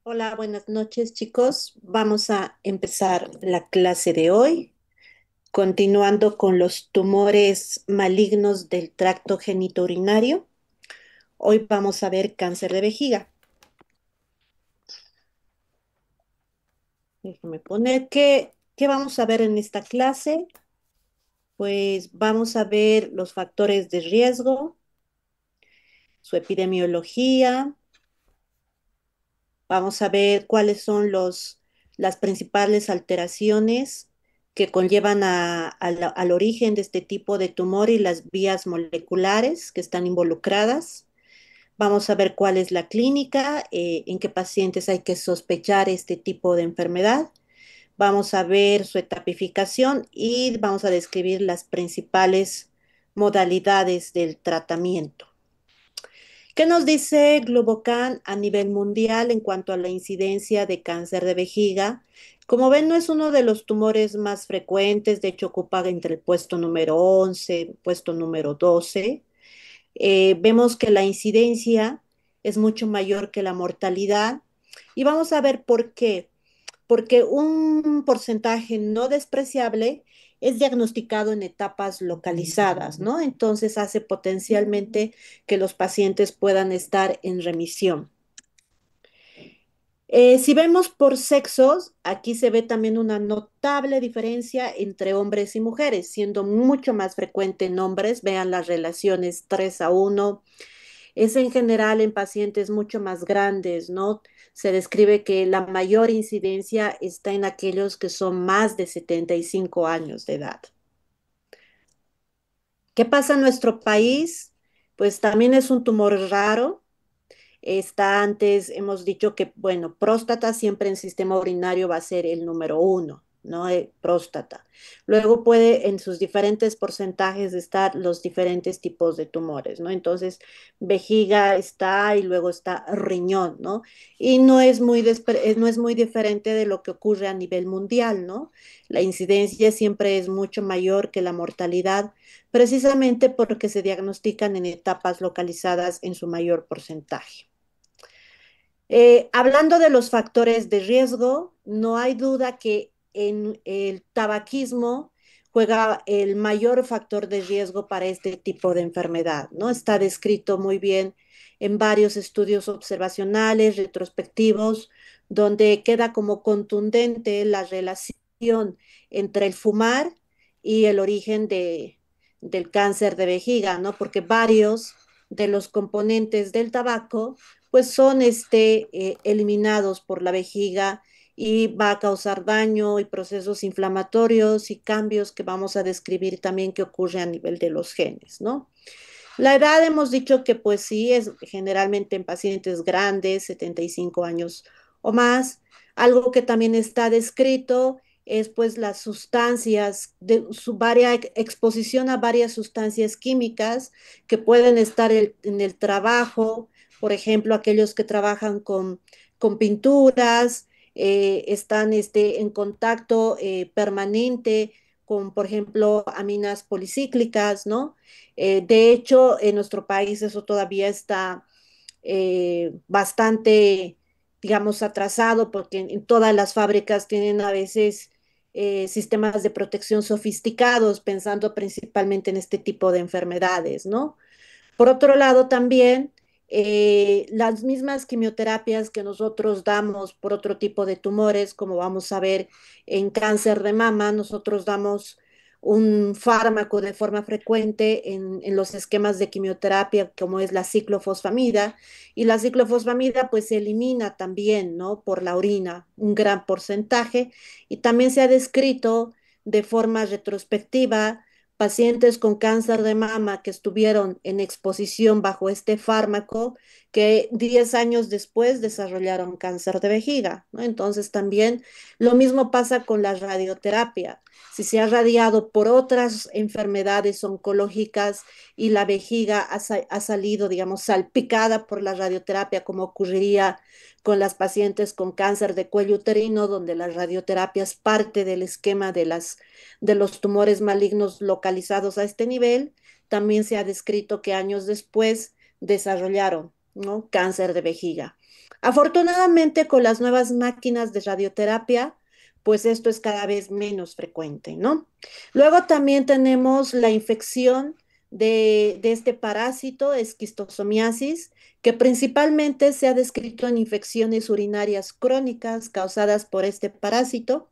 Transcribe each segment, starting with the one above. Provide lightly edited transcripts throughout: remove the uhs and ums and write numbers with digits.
Hola, buenas noches, chicos. Vamos a empezar la clase de hoy, continuando con los tumores malignos del tracto genitourinario. Hoy vamos a ver cáncer de vejiga. Déjenme poner qué vamos a ver en esta clase. Pues vamos a ver los factores de riesgo, su epidemiología. Vamos a ver cuáles son las principales alteraciones que conllevan al origen de este tipo de tumor y las vías moleculares que están involucradas. Vamos a ver cuál es la clínica, en qué pacientes hay que sospechar este tipo de enfermedad. Vamos a ver su etapificación y vamos a describir las principales modalidades del tratamiento. ¿Qué nos dice Globocan a nivel mundial en cuanto a la incidencia de cáncer de vejiga? Como ven, no es uno de los tumores más frecuentes, de hecho ocupa entre el puesto número 11, puesto número 12. Vemos que la incidencia es mucho mayor que la mortalidad y vamos a ver por qué. Porque un porcentaje no despreciable es diagnosticado en etapas localizadas, ¿no? Entonces hace potencialmente que los pacientes puedan estar en remisión. Si vemos por sexos, aquí se ve también una notable diferencia entre hombres y mujeres, siendo mucho más frecuente en hombres. Vean las relaciones 3:1. Es en general en pacientes mucho más grandes, ¿no? Se describe que la mayor incidencia está en aquellos que son más de 75 años de edad. ¿Qué pasa en nuestro país? Pues también es un tumor raro. Está antes, hemos dicho que, bueno, próstata siempre en sistema urinario va a ser el número uno, ¿no? Próstata. Luego puede en sus diferentes porcentajes estar los diferentes tipos de tumores, ¿no? Entonces, vejiga está y luego está riñón, ¿no? Y no es muy diferente de lo que ocurre a nivel mundial, ¿no? La incidencia siempre es mucho mayor que la mortalidad, precisamente porque se diagnostican en etapas localizadas en su mayor porcentaje. Hablando de los factores de riesgo, no hay duda que en el tabaquismo juega el mayor factor de riesgo para este tipo de enfermedad, ¿no? Está descrito muy bien en varios estudios observacionales, retrospectivos, donde queda como contundente la relación entre el fumar y el origen del cáncer de vejiga, ¿no? Porque varios de los componentes del tabaco pues son eliminados por la vejiga y va a causar daño y procesos inflamatorios y cambios que vamos a describir también que ocurre a nivel de los genes, ¿no? La edad hemos dicho que pues sí, es generalmente en pacientes grandes, 75 años o más. Algo que también está descrito es pues las sustancias, de su exposición a varias sustancias químicas que pueden estar en el trabajo, por ejemplo, aquellos que trabajan con pinturas, están en contacto permanente con, por ejemplo, aminas policíclicas, ¿no? De hecho, en nuestro país eso todavía está bastante, digamos, atrasado porque en todas las fábricas tienen a veces sistemas de protección sofisticados, pensando principalmente en este tipo de enfermedades, ¿no? Por otro lado, también las mismas quimioterapias que nosotros damos por otro tipo de tumores, como vamos a ver en cáncer de mama, nosotros damos un fármaco de forma frecuente en los esquemas de quimioterapia, como es la ciclofosfamida, y la ciclofosfamida pues se elimina también, ¿no? Por la orina, un gran porcentaje, y también se ha descrito de forma retrospectiva pacientes con cáncer de mama que estuvieron en exposición bajo este fármaco, que 10 años después desarrollaron cáncer de vejiga, ¿no? Entonces también lo mismo pasa con la radioterapia. Si se ha radiado por otras enfermedades oncológicas y la vejiga ha salido, digamos, salpicada por la radioterapia, como ocurriría con las pacientes con cáncer de cuello uterino, donde la radioterapia es parte del esquema de los tumores malignos localizados a este nivel, también se ha descrito que años después desarrollaron ¿no? Cáncer de vejiga. Afortunadamente, con las nuevas máquinas de radioterapia, pues esto es cada vez menos frecuente, ¿no? Luego también tenemos la infección de este parásito, esquistosomiasis, que principalmente se ha descrito en infecciones urinarias crónicas causadas por este parásito,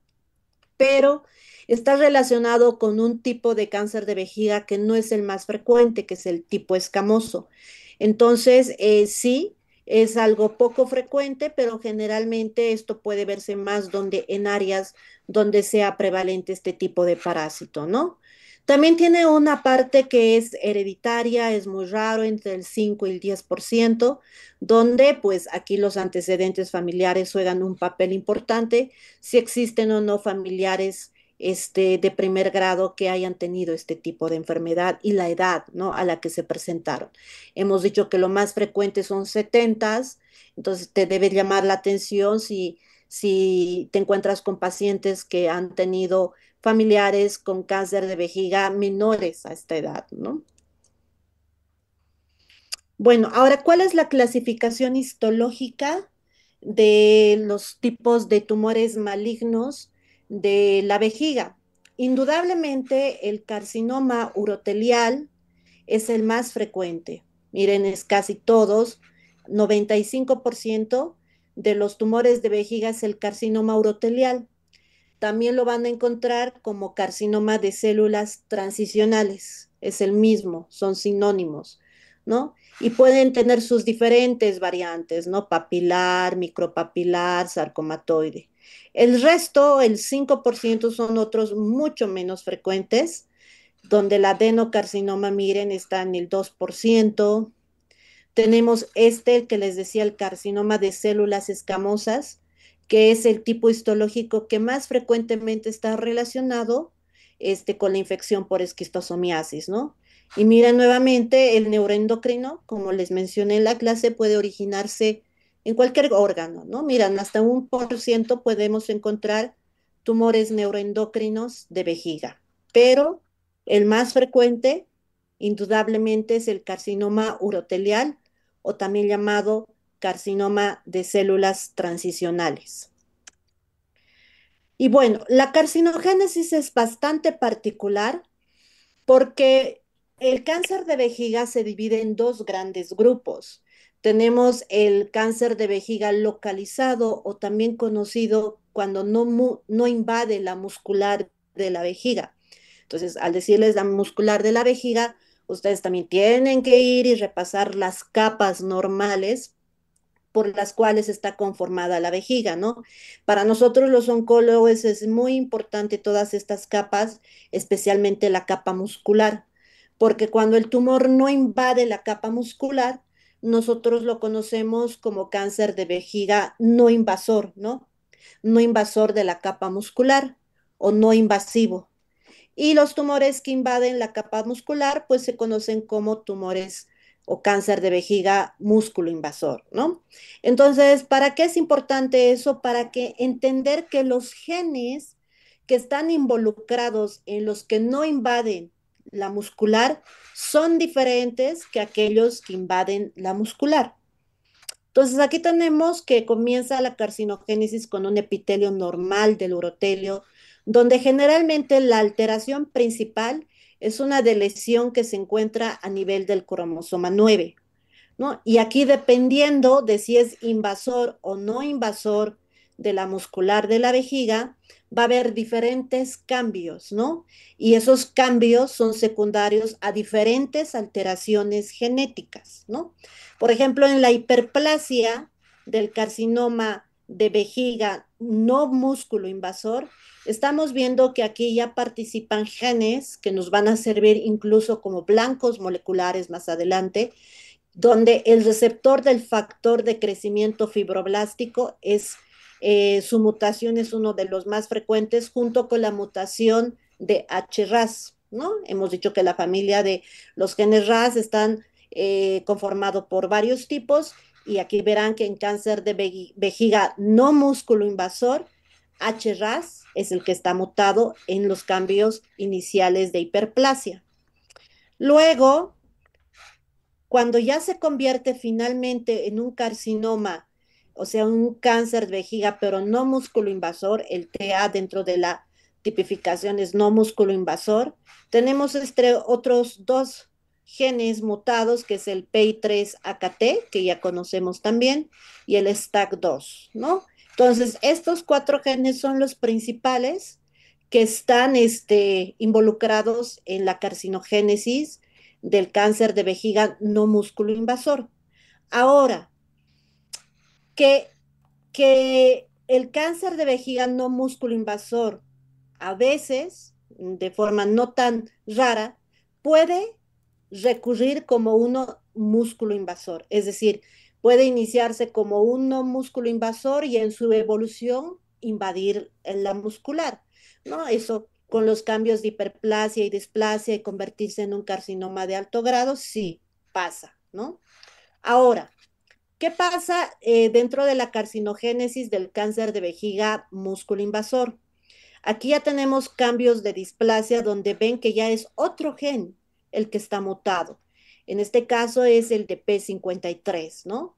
pero está relacionado con un tipo de cáncer de vejiga que no es el más frecuente, que es el tipo escamoso. Entonces, sí, es algo poco frecuente, pero generalmente esto puede verse más en áreas donde sea prevalente este tipo de parásito, ¿no? También tiene una parte que es hereditaria, es muy raro, entre el 5 y el 10%, donde pues aquí los antecedentes familiares juegan un papel importante, si existen o no familiares de primer grado que hayan tenido este tipo de enfermedad y la edad, ¿no? A la que se presentaron. Hemos dicho que lo más frecuente son 70, entonces te debe llamar la atención si te encuentras con pacientes que han tenido familiares con cáncer de vejiga menores a esta edad, ¿no? Bueno, ahora, ¿cuál es la clasificación histológica de los tipos de tumores malignos de la vejiga? Indudablemente, el carcinoma urotelial es el más frecuente. Miren, es casi todos, 95% de los tumores de vejiga es el carcinoma urotelial. También lo van a encontrar como carcinoma de células transicionales. Es el mismo, son sinónimos, ¿no? Y pueden tener sus diferentes variantes, ¿no? Papilar, micropapilar, sarcomatoide. El resto, el 5%, son otros mucho menos frecuentes, donde el adenocarcinoma, miren, está en el 2%. Tenemos el que les decía, el carcinoma de células escamosas, que es el tipo histológico que más frecuentemente está relacionado con la infección por esquistosomiasis, ¿no? Y miren nuevamente, el neuroendocrino, como les mencioné en la clase, puede originarse en cualquier órgano, ¿no? Miran, hasta 1% podemos encontrar tumores neuroendocrinos de vejiga, pero el más frecuente, indudablemente, es el carcinoma urotelial, o también llamado carcinoma de células transicionales. Y bueno, la carcinogénesis es bastante particular porque el cáncer de vejiga se divide en dos grandes grupos. Tenemos el cáncer de vejiga localizado, o también conocido cuando no invade la muscular de la vejiga. Entonces, al decirles la muscular de la vejiga, ustedes también tienen que ir y repasar las capas normales por las cuales está conformada la vejiga, ¿no? Para nosotros los oncólogos es muy importante todas estas capas, especialmente la capa muscular, porque cuando el tumor no invade la capa muscular, nosotros lo conocemos como cáncer de vejiga no invasor, ¿no? No invasor de la capa muscular o no invasivo. Y los tumores que invaden la capa muscular, pues se conocen como tumores o cáncer de vejiga músculo invasor, ¿no? Entonces, ¿para qué es importante eso? Para que entender que los genes que están involucrados en los que no invaden la muscular son diferentes que aquellos que invaden la muscular. Entonces, aquí tenemos que comienza la carcinogénesis con un epitelio normal del urotelio, donde generalmente la alteración principal es una de lesión que se encuentra a nivel del cromosoma 9, ¿no? Y aquí, dependiendo de si es invasor o no invasor de la muscular de la vejiga, va a haber diferentes cambios, ¿no? Y esos cambios son secundarios a diferentes alteraciones genéticas, ¿no? Por ejemplo, en la hiperplasia del carcinoma de vejiga no músculo invasor, estamos viendo que aquí ya participan genes que nos van a servir incluso como blancos moleculares más adelante, donde el receptor del factor de crecimiento fibroblástico su mutación es uno de los más frecuentes, junto con la mutación de HRAS, ¿no? Hemos dicho que la familia de los genes RAS están conformados por varios tipos, y aquí verán que en cáncer de vejiga no músculo invasor, HRAS es el que está mutado en los cambios iniciales de hiperplasia. Luego, cuando ya se convierte finalmente en un carcinoma, o sea, un cáncer de vejiga, pero no músculo invasor, el TA dentro de la tipificación es no músculo invasor, tenemos otros dos genes mutados, que es el PI3AKT, que ya conocemos también, y el STAC2, ¿no? Entonces, estos cuatro genes son los principales que están involucrados en la carcinogénesis del cáncer de vejiga no músculo invasor. Ahora, que, que el cáncer de vejiga no músculo invasor a veces, de forma no tan rara, puede recurrir como uno músculo invasor, es decir, puede iniciarse como un no músculo invasor y en su evolución invadir la muscular, ¿no? Eso con los cambios de hiperplasia y displasia y convertirse en un carcinoma de alto grado, sí pasa, ¿no? Ahora, ¿qué pasa dentro de la carcinogénesis del cáncer de vejiga músculo invasor? Aquí ya tenemos cambios de displasia donde ven que ya es otro gen el que está mutado. En este caso es el de P53, ¿no?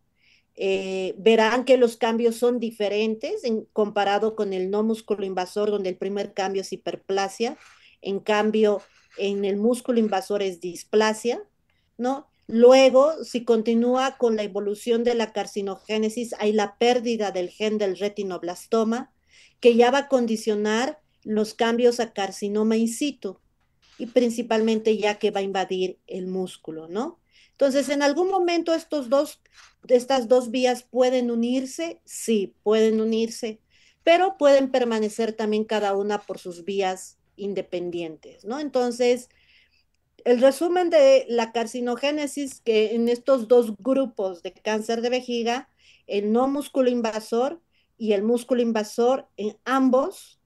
Verán que los cambios son diferentes comparado con el no músculo invasor, donde el primer cambio es hiperplasia. En cambio, en el músculo invasor es displasia, ¿no? Luego, si continúa con la evolución de la carcinogénesis, hay la pérdida del gen del retinoblastoma, que ya va a condicionar los cambios a carcinoma in situ y principalmente ya que va a invadir el músculo, ¿no? Entonces, en algún momento estas dos vías pueden unirse, sí, pueden unirse, pero pueden permanecer también cada una por sus vías independientes, ¿no? Entonces, el resumen de la carcinogénesis que en estos dos grupos de cáncer de vejiga, el no músculo invasor y el músculo invasor, en ambos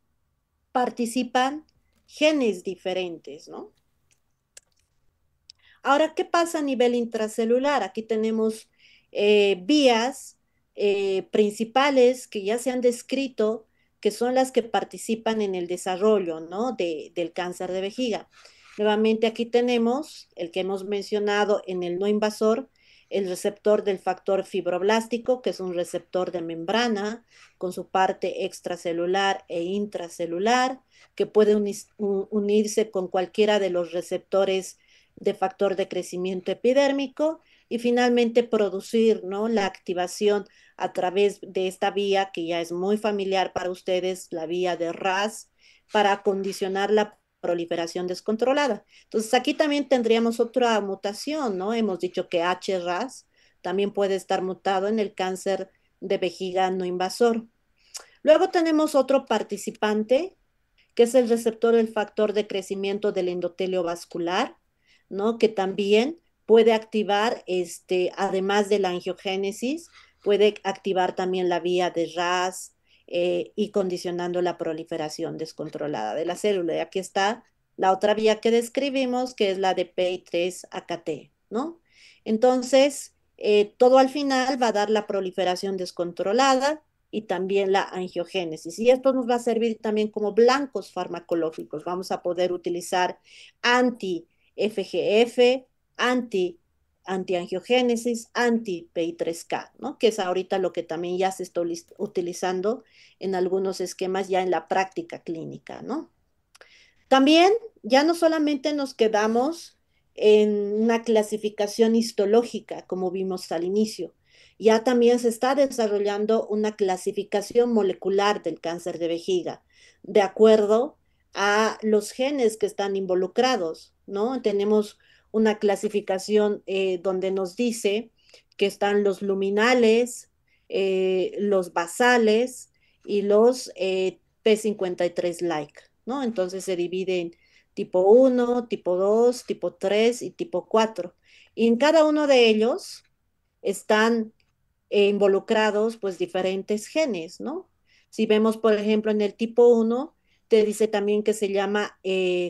participan genes diferentes, ¿no? Ahora, ¿qué pasa a nivel intracelular? Aquí tenemos vías principales que ya se han descrito, que son las que participan en el desarrollo, ¿no? Del cáncer de vejiga. Nuevamente aquí tenemos el que hemos mencionado en el no invasor, el receptor del factor fibroblástico, que es un receptor de membrana con su parte extracelular e intracelular, que puede unirse con cualquiera de los receptores de factor de crecimiento epidérmico y finalmente producir, ¿no?, la activación a través de esta vía que ya es muy familiar para ustedes, la vía de RAS, para condicionar la proliferación descontrolada. Entonces aquí también tendríamos otra mutación, ¿no? Hemos dicho que HRAS también puede estar mutado en el cáncer de vejiga no invasor. Luego tenemos otro participante, que es el receptor del factor de crecimiento del endotelio vascular, ¿no? Que también puede activar, además de la angiogénesis, puede activar también la vía de RAS y condicionando la proliferación descontrolada de la célula. Y aquí está la otra vía que describimos, que es la de PI3AKT, ¿no? Entonces, todo al final va a dar la proliferación descontrolada y también la angiogénesis. Y esto nos va a servir también como blancos farmacológicos. Vamos a poder utilizar anti-FGF, anti-angiogénesis, anti-PI3K, ¿no? Que es ahorita lo que también ya se está utilizando en algunos esquemas ya en la práctica clínica, ¿no? También ya no solamente nos quedamos en una clasificación histológica, como vimos al inicio, ya también se está desarrollando una clasificación molecular del cáncer de vejiga, de acuerdo a los genes que están involucrados, ¿no? Tenemos una clasificación donde nos dice que están los luminales, los basales y los P53-like, ¿no? Entonces se divide en tipo 1, tipo 2, tipo 3 y tipo 4. Y en cada uno de ellos están involucrados pues diferentes genes, ¿no? Si vemos, por ejemplo, en el tipo 1, te dice también que se llama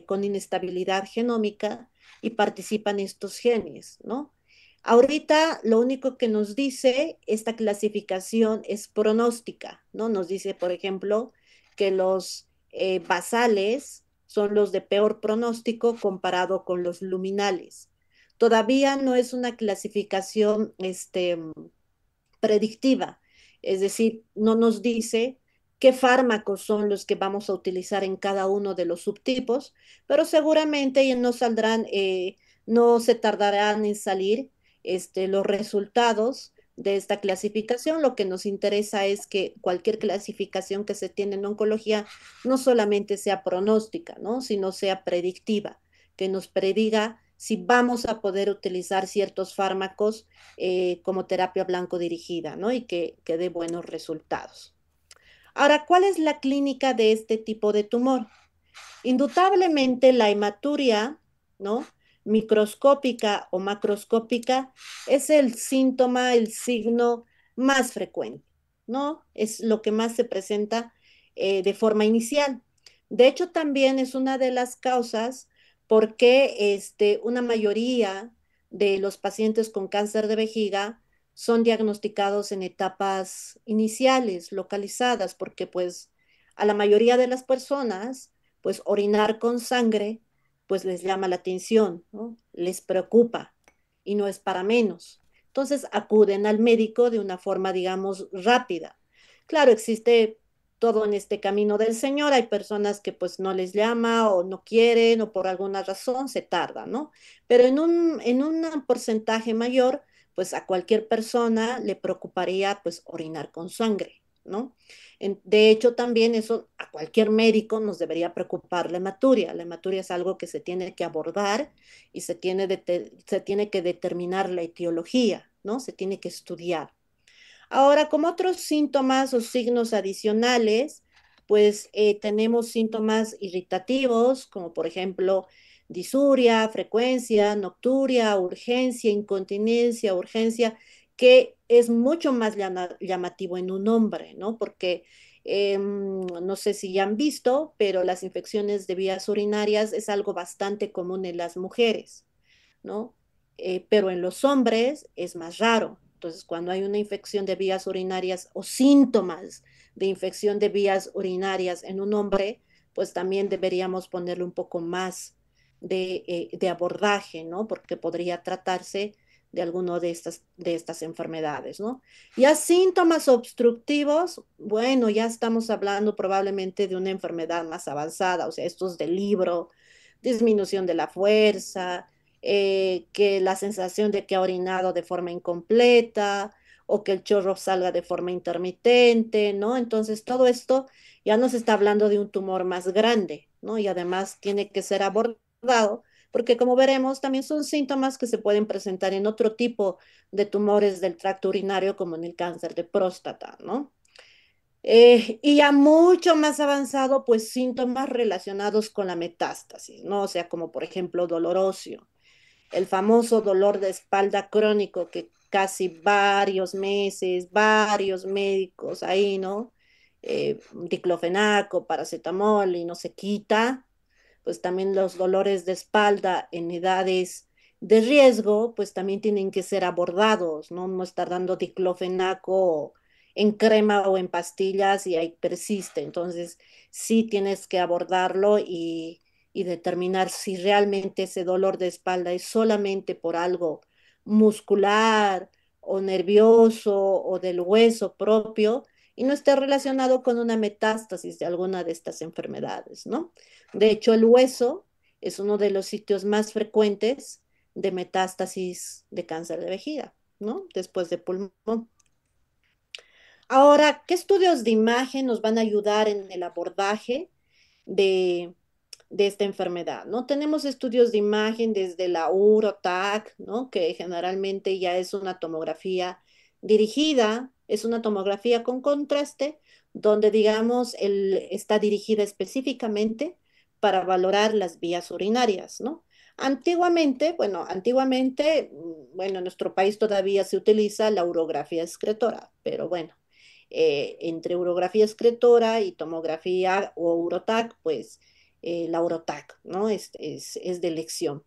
con inestabilidad genómica y participan estos genes, ¿no? Ahorita lo único que nos dice esta clasificación es pronóstica, ¿no? Nos dice, por ejemplo, que los basales son los de peor pronóstico comparado con los luminales. todavía no es una clasificación predictiva, es decir, no nos dice qué fármacos son los que vamos a utilizar en cada uno de los subtipos, pero seguramente ya no saldrán, no se tardarán en salir los resultados de esta clasificación. Lo que nos interesa es que cualquier clasificación que se tiene en oncología no solamente sea pronóstica, ¿no? Sino sea predictiva, que nos prediga si vamos a poder utilizar ciertos fármacos como terapia blanco dirigida, ¿no? Y que dé buenos resultados. Ahora, ¿cuál es la clínica de este tipo de tumor? Indudablemente la hematuria, ¿no? Microscópica o macroscópica es el síntoma, el signo más frecuente, ¿no? Es lo que más se presenta de forma inicial. De hecho, también es una de las causas por qué una mayoría de los pacientes con cáncer de vejiga son diagnosticados en etapas iniciales, localizadas, porque pues a la mayoría de las personas pues orinar con sangre, pues les llama la atención, ¿no? Les preocupa y no es para menos. Entonces acuden al médico de una forma, digamos, rápida. Claro, existe todo en este camino del Señor. Hay personas que pues no les llama o no quieren o por alguna razón se tarda, ¿no? Pero en un porcentaje mayor, pues a cualquier persona le preocuparía pues orinar con sangre, ¿no? De hecho, también eso a cualquier médico nos debería preocupar la hematuria. La hematuria es algo que se tiene que abordar y se tiene que determinar la etiología, ¿no? Se tiene que estudiar. Ahora, como otros síntomas o signos adicionales, pues tenemos síntomas irritativos, como por ejemplo disuria, frecuencia, nocturia, urgencia, incontinencia, urgencia, que es mucho más llamativo en un hombre, ¿no? Porque no sé si ya han visto, pero las infecciones de vías urinarias es algo bastante común en las mujeres, ¿no? Pero en los hombres es más raro. Entonces, cuando hay una infección de vías urinarias o síntomas de infección de vías urinarias en un hombre, pues también deberíamos ponerle un poco más de abordaje, ¿no? Porque podría tratarse de alguno de estas enfermedades, ¿no? Ya síntomas obstructivos, bueno, ya estamos hablando probablemente de una enfermedad más avanzada, o sea, estos del libro, disminución de la fuerza, que la sensación de que ha orinado de forma incompleta o que el chorro salga de forma intermitente, ¿no? Entonces, todo esto ya nos está hablando de un tumor más grande, ¿no? Y además tiene que ser abordado porque como veremos, también son síntomas que se pueden presentar en otro tipo de tumores del tracto urinario, como en el cáncer de próstata, ¿no? Y ya mucho más avanzado, pues síntomas relacionados con la metástasis, ¿no? O sea, como por ejemplo dolor óseo, el famoso dolor de espalda crónico que casi varios meses, varios médicos ahí, ¿no? Diclofenaco, paracetamol y no se quita, pues también los dolores de espalda en edades de riesgo, pues también tienen que ser abordados, ¿no? No estar dando diclofenaco en crema o en pastillas y ahí persiste. Entonces, sí tienes que abordarlo y determinar si realmente ese dolor de espalda es solamente por algo muscular o nervioso o del hueso propio y no esté relacionado con una metástasis de alguna de estas enfermedades, ¿no? De hecho, el hueso es uno de los sitios más frecuentes de metástasis de cáncer de vejiga, ¿no? Después de pulmón. Ahora, ¿qué estudios de imagen nos van a ayudar en el abordaje de, de esta enfermedad, ¿no? Tenemos estudios de imagen desde la UROTAC, ¿no? Que generalmente ya es una tomografía dirigida, es una tomografía con contraste, donde, digamos, está dirigida específicamente para valorar las vías urinarias, ¿no? Bueno, en nuestro país todavía se utiliza la urografía excretora, pero bueno, entre urografía excretora y tomografía o urotac, pues la urotac, ¿no? Es de elección.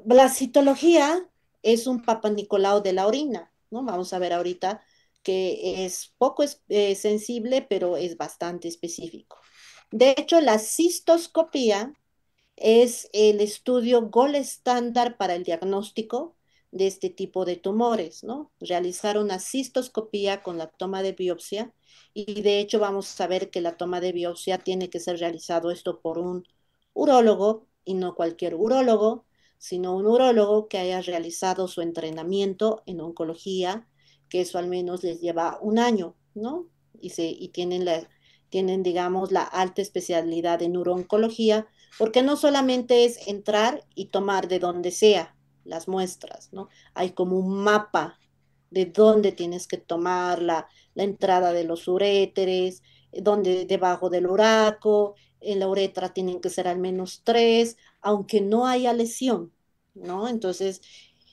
La citología es un Papa Nicolau de la orina, ¿no? Vamos a ver ahorita que es poco sensible, pero es bastante específico. De hecho, la cistoscopía es el estudio gold estándar para el diagnóstico de este tipo de tumores, ¿no? Realizar una cistoscopía con la toma de biopsia y de hecho vamos a ver que la toma de biopsia tiene que ser realizado esto por un urólogo y no cualquier urólogo, sino un urólogo que haya realizado su entrenamiento en oncología, que eso al menos les lleva un año, ¿no? Y tienen, digamos, la alta especialidad en neurooncología porque no solamente es entrar y tomar de donde sea las muestras, ¿no? Hay como un mapa de dónde tienes que tomar la entrada de los uréteres, donde debajo del uraco, en la uretra tienen que ser al menos tres, aunque no haya lesión, ¿no? Entonces,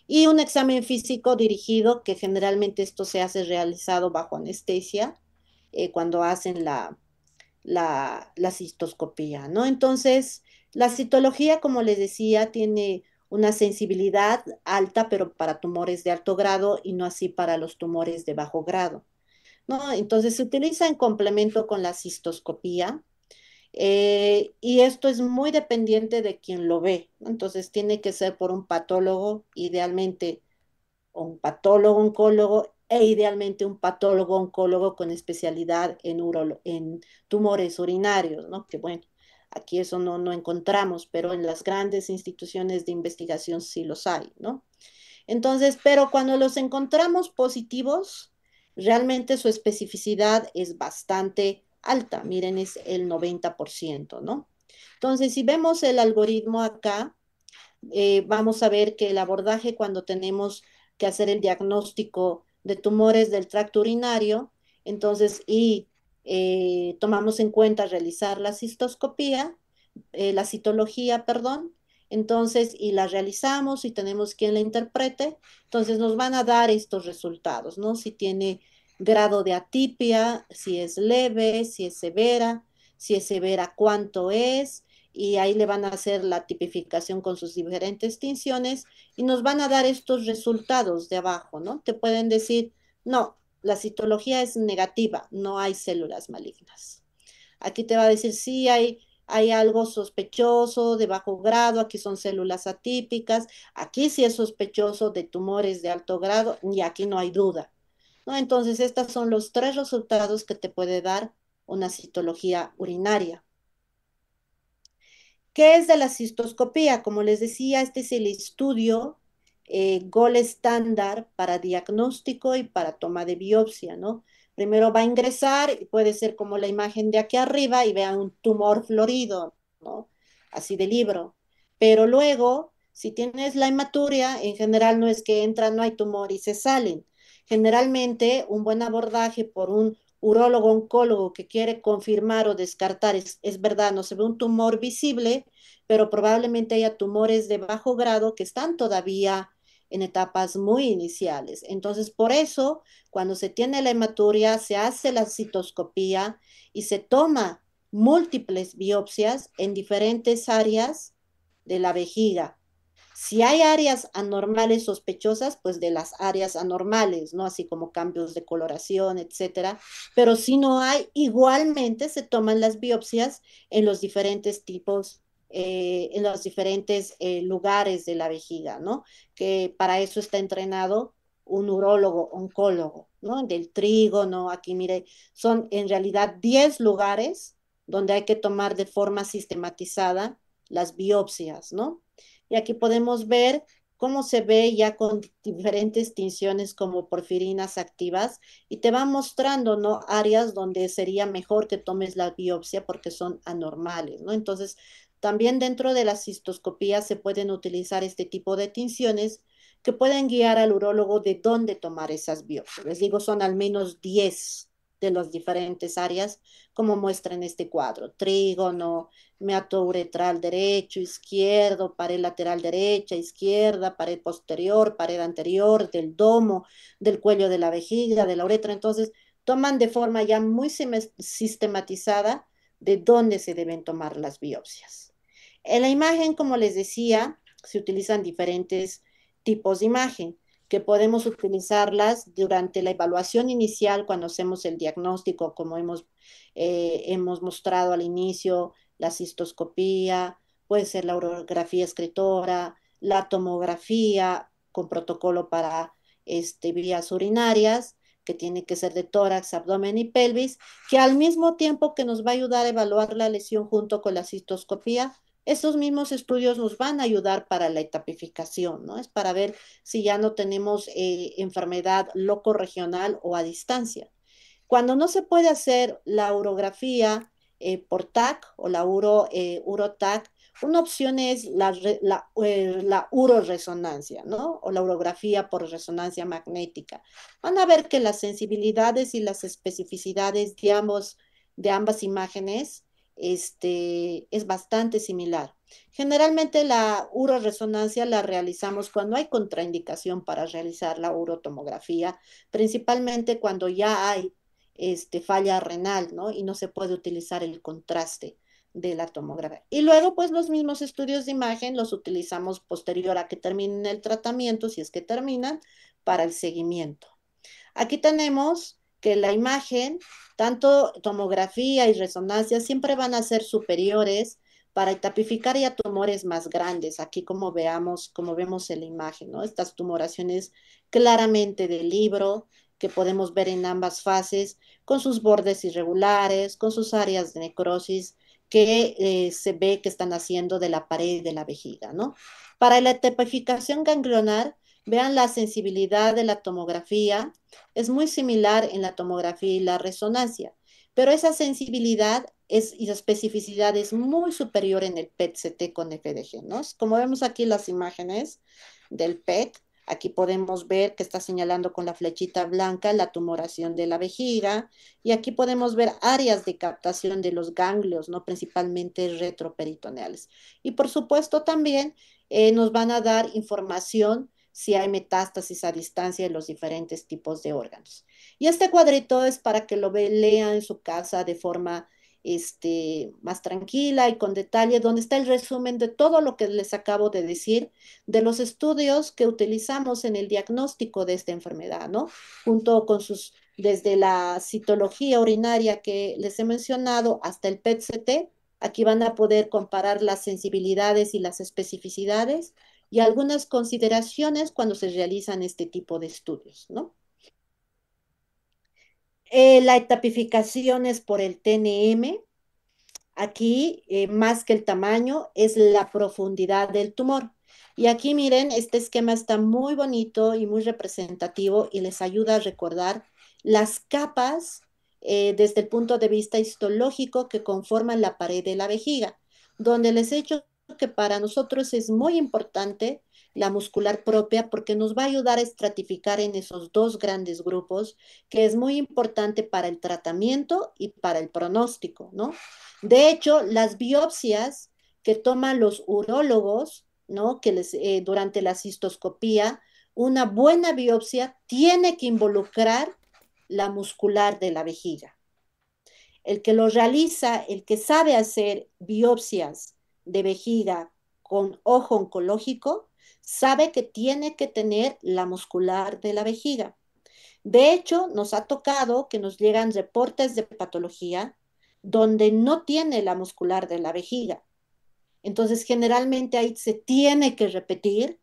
y un examen físico dirigido, que generalmente esto se hace realizado bajo anestesia, cuando hacen la cistoscopía, ¿no? Entonces, la citología, como les decía, tiene una sensibilidad alta, pero para tumores de alto grado y no así para los tumores de bajo grado, ¿no? Entonces, se utiliza en complemento con la cistoscopía. Y esto es muy dependiente de quien lo ve, ¿no? Entonces tiene que ser por un patólogo, idealmente un patólogo oncólogo e idealmente un patólogo oncólogo con especialidad en tumores urinarios, ¿no? Que bueno, aquí eso no encontramos, pero en las grandes instituciones de investigación sí los hay, ¿no? Entonces, pero cuando los encontramos positivos, realmente su especificidad es bastante alta, miren, es el 90%, ¿no? Entonces, si vemos el algoritmo acá, vamos a ver que el abordaje cuando tenemos que hacer el diagnóstico de tumores del tracto urinario, entonces, tomamos en cuenta realizar la cistoscopía, la citología, perdón, entonces, y la realizamos y tenemos quien la interprete, entonces nos van a dar estos resultados, ¿no? Si tiene grado de atipia, si es leve, si es severa, cuánto es, y ahí le van a hacer la tipificación con sus diferentes tinciones y nos van a dar estos resultados de abajo, ¿no? Te pueden decir, no, la citología es negativa, no hay células malignas. Aquí te va a decir, sí, hay algo sospechoso de bajo grado, aquí son células atípicas, aquí sí es sospechoso de tumores de alto grado y aquí no hay duda, ¿no? Entonces, estos son los tres resultados que te puede dar una citología urinaria. ¿Qué es de la cistoscopía? Como les decía, este es el estudio gold estándar para diagnóstico y para toma de biopsia, ¿no? Primero va a ingresar, y puede ser como la imagen de aquí arriba y vean un tumor florido, ¿no? Así de libro. Pero luego, si tienes la hematuria, en general no es que entran, no hay tumor y se salen. Generalmente, un buen abordaje por un urólogo oncólogo que quiere confirmar o descartar, es verdad, no se ve un tumor visible, pero probablemente haya tumores de bajo grado que están todavía en etapas muy iniciales. Entonces, por eso, cuando se tiene la hematuria, se hace la citoscopía y se toma múltiples biopsias en diferentes áreas de la vejiga. Si hay áreas anormales sospechosas, pues de las áreas anormales, ¿no? Así como cambios de coloración, etcétera. Pero si no hay, igualmente se toman las biopsias en los diferentes tipos, en los diferentes lugares de la vejiga, ¿no? Que para eso está entrenado un urólogo, oncólogo, ¿no? Del trígono, aquí mire, son en realidad 10 lugares donde hay que tomar de forma sistematizada las biopsias, ¿no? Y aquí podemos ver cómo se ve ya con diferentes tinciones como porfirinas activas y te va mostrando, ¿no? Áreas donde sería mejor que tomes la biopsia porque son anormales, ¿no? Entonces, también dentro de la cistoscopía se pueden utilizar este tipo de tinciones que pueden guiar al urólogo de dónde tomar esas biopsias. Les digo, son al menos 10 de las diferentes áreas, como muestra en este cuadro: trígono, meato uretral derecho, izquierdo, pared lateral derecha, izquierda, pared posterior, pared anterior, del domo, del cuello de la vejiga, de la uretra. Entonces, toman de forma ya muy sistematizada de dónde se deben tomar las biopsias. En la imagen, como les decía, se utilizan diferentes tipos de imagen que podemos utilizarlas durante la evaluación inicial cuando hacemos el diagnóstico, como hemos mostrado al inicio, la cistoscopía, puede ser la urografía escritora, la tomografía con protocolo para vías urinarias, que tiene que ser de tórax, abdomen y pelvis, que al mismo tiempo que nos va a ayudar a evaluar la lesión junto con la cistoscopía, estos mismos estudios nos van a ayudar para la etapificación, ¿no? Es para ver si ya no tenemos enfermedad locorregional o a distancia. Cuando no se puede hacer la urografía por TAC o la UroTAC, una opción es la uroresonancia, ¿no? O la urografía por resonancia magnética. Van a ver que las sensibilidades y las especificidades de ambas imágenes es bastante similar. Generalmente la uroresonancia la realizamos cuando hay contraindicación para realizar la urotomografía, principalmente cuando ya hay falla renal, ¿no? Y no se puede utilizar el contraste de la tomografía. Y luego, pues los mismos estudios de imagen los utilizamos posterior a que terminen el tratamiento, si es que terminan, para el seguimiento. Aquí tenemos que la imagen, tanto tomografía y resonancia, siempre van a ser superiores para etapificar ya tumores más grandes. Aquí como vemos en la imagen, ¿no? Estas tumoraciones claramente del libro que podemos ver en ambas fases, con sus bordes irregulares, con sus áreas de necrosis que se ve que están haciendo de la pared de la vejiga, ¿no? Para la etipificación ganglionar, vean la sensibilidad de la tomografía, es muy similar en la tomografía y la resonancia, pero esa sensibilidad y la especificidad es muy superior en el PET-CT con FDG, ¿no? Como vemos aquí las imágenes del PET, aquí podemos ver que está señalando con la flechita blanca la tumoración de la vejiga y aquí podemos ver áreas de captación de los ganglios, ¿no? Principalmente retroperitoneales. Y por supuesto también nos van a dar información si hay metástasis a distancia de los diferentes tipos de órganos. Y este cuadrito es para que lean en su casa de forma más tranquila y con detalle, donde está el resumen de todo lo que les acabo de decir, de los estudios que utilizamos en el diagnóstico de esta enfermedad, ¿no? Junto con desde la citología urinaria que les he mencionado hasta el PET-CT, aquí van a poder comparar las sensibilidades y las especificidades y algunas consideraciones cuando se realizan este tipo de estudios, ¿no? La etapificación es por el TNM. Aquí, más que el tamaño, es la profundidad del tumor. Y aquí miren, este esquema está muy bonito y muy representativo y les ayuda a recordar las capas desde el punto de vista histológico que conforman la pared de la vejiga, donde les he dicho que para nosotros es muy importante la muscular propia porque nos va a ayudar a estratificar en esos dos grandes grupos, que es muy importante para el tratamiento y para el pronóstico, ¿no? De hecho, las biopsias que toman los urólogos, ¿no? Durante la cistoscopía, una buena biopsia tiene que involucrar la muscular de la vejiga. El que lo realiza, el que sabe hacer biopsias de vejiga con ojo oncológico, sabe que tiene que tener la muscular de la vejiga. De hecho, nos ha tocado que nos llegan reportes de patología donde no tiene la muscular de la vejiga. Entonces, generalmente ahí se tiene que repetir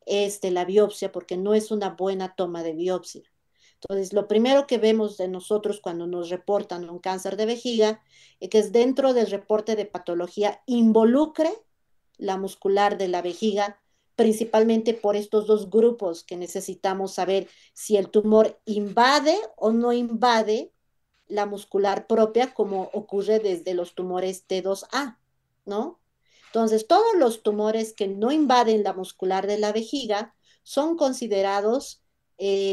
la biopsia porque no es una buena toma de biopsia. Entonces, lo primero que vemos de nosotros cuando nos reportan un cáncer de vejiga es que es dentro del reporte de patología involucre la muscular de la vejiga, principalmente por estos dos grupos que necesitamos saber si el tumor invade o no invade la muscular propia, como ocurre desde los tumores T2A, ¿no? Entonces, todos los tumores que no invaden la muscular de la vejiga son considerados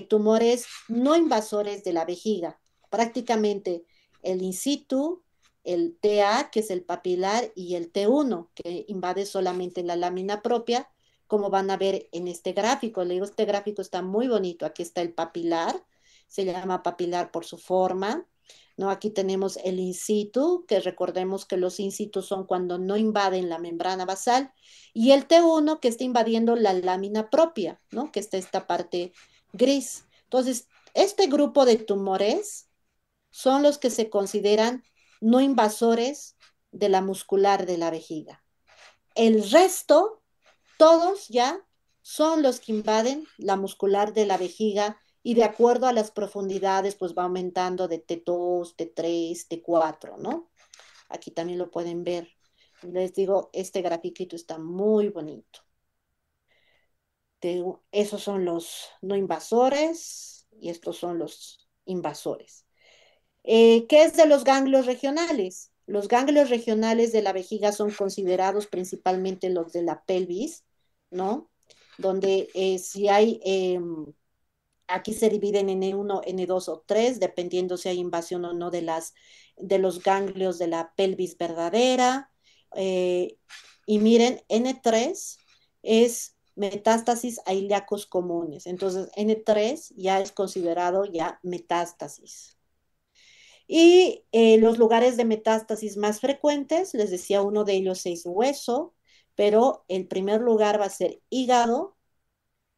tumores no invasores de la vejiga. Prácticamente el in situ, el TA, que es el papilar, y el T1, que invade solamente la lámina propia, como van a ver en este gráfico. Le digo, este gráfico está muy bonito. Aquí está el papilar, se llama papilar por su forma. ¿No? Aquí tenemos el in situ, que recordemos que los in situ son cuando no invaden la membrana basal, y el T1 que está invadiendo la lámina propia, ¿no? Que está esta parte gris. Entonces, este grupo de tumores son los que se consideran no invasores de la muscular de la vejiga. El resto, todos ya son los que invaden la muscular de la vejiga y de acuerdo a las profundidades, pues va aumentando de T2, T3, T4, ¿no? Aquí también lo pueden ver. Les digo, este grafiquito está muy bonito. Esos son los no invasores y estos son los invasores. ¿Qué es de los ganglios regionales? Los ganglios regionales de la vejiga son considerados principalmente los de la pelvis, ¿no? Donde si hay, aquí se dividen en N1, N2 o 3, dependiendo si hay invasión o no de los ganglios de la pelvis verdadera. Eh, y miren, N3 es metástasis a ilíacos comunes. Entonces, N3 ya es considerado ya metástasis. Y los lugares de metástasis más frecuentes, les decía, uno de ellos es hueso, pero el primer lugar va a ser hígado,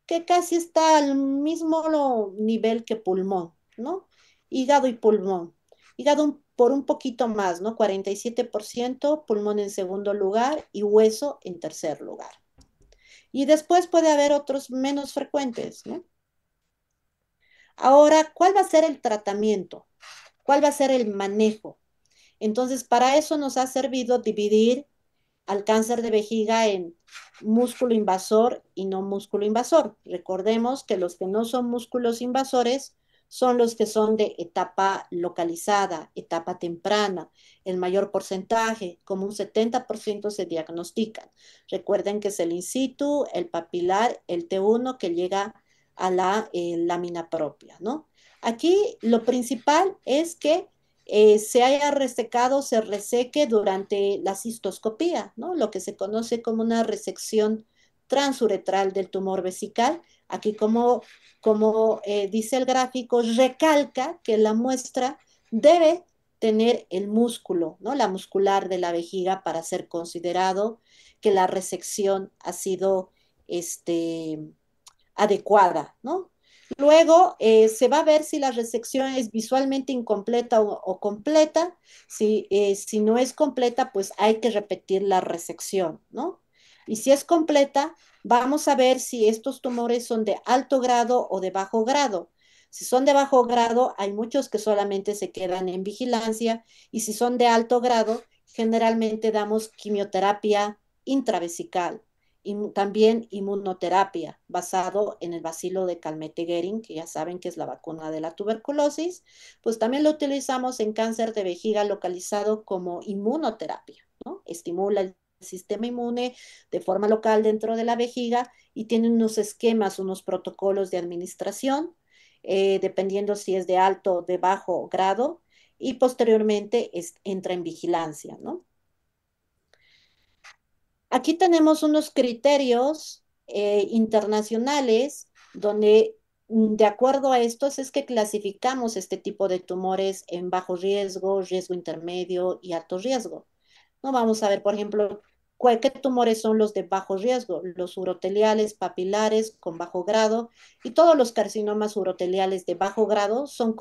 que casi está al mismo nivel que pulmón, ¿no? Hígado y pulmón. Hígado por un poquito más, ¿no? 47%, pulmón en segundo lugar y hueso en tercer lugar. Y después puede haber otros menos frecuentes, ¿no? Ahora, ¿cuál va a ser el tratamiento? ¿Cuál va a ser el manejo? Entonces, para eso nos ha servido dividir al cáncer de vejiga en músculo invasor y no músculo invasor. Recordemos que los que no son músculos invasores son los que son de etapa localizada, etapa temprana, el mayor porcentaje, como un 70% se diagnostican. Recuerden que es el in situ, el papilar, el T1 que llega a la lámina propia, ¿no? Aquí lo principal es que se haya resecado, se reseque durante la cistoscopía, ¿no? Lo que se conoce como una resección transuretral del tumor vesical. Aquí, como dice el gráfico, recalca que la muestra debe tener el músculo, ¿no? La muscular de la vejiga para ser considerado que la resección ha sido este, adecuada, ¿no? Luego se va a ver si la resección es visualmente incompleta o completa. Si no es completa, pues hay que repetir la resección, ¿no? Y si es completa, vamos a ver si estos tumores son de alto grado o de bajo grado. Si son de bajo grado, hay muchos que solamente se quedan en vigilancia y si son de alto grado, generalmente damos quimioterapia intravesical y también inmunoterapia basado en el bacilo de Calmette-Guerin, que ya saben que es la vacuna de la tuberculosis, pues también lo utilizamos en cáncer de vejiga localizado como inmunoterapia, ¿no? Estimula el sistema inmune de forma local dentro de la vejiga y tiene unos esquemas, unos protocolos de administración, dependiendo si es de alto o de bajo grado, y posteriormente entra en vigilancia, ¿no? Aquí tenemos unos criterios internacionales donde, de acuerdo a estos, es que clasificamos este tipo de tumores en bajo riesgo, riesgo intermedio y alto riesgo. No vamos a ver, por ejemplo, qué tumores son los de bajo riesgo, los uroteliales papilares con bajo grado y todos los carcinomas uroteliales de bajo grado son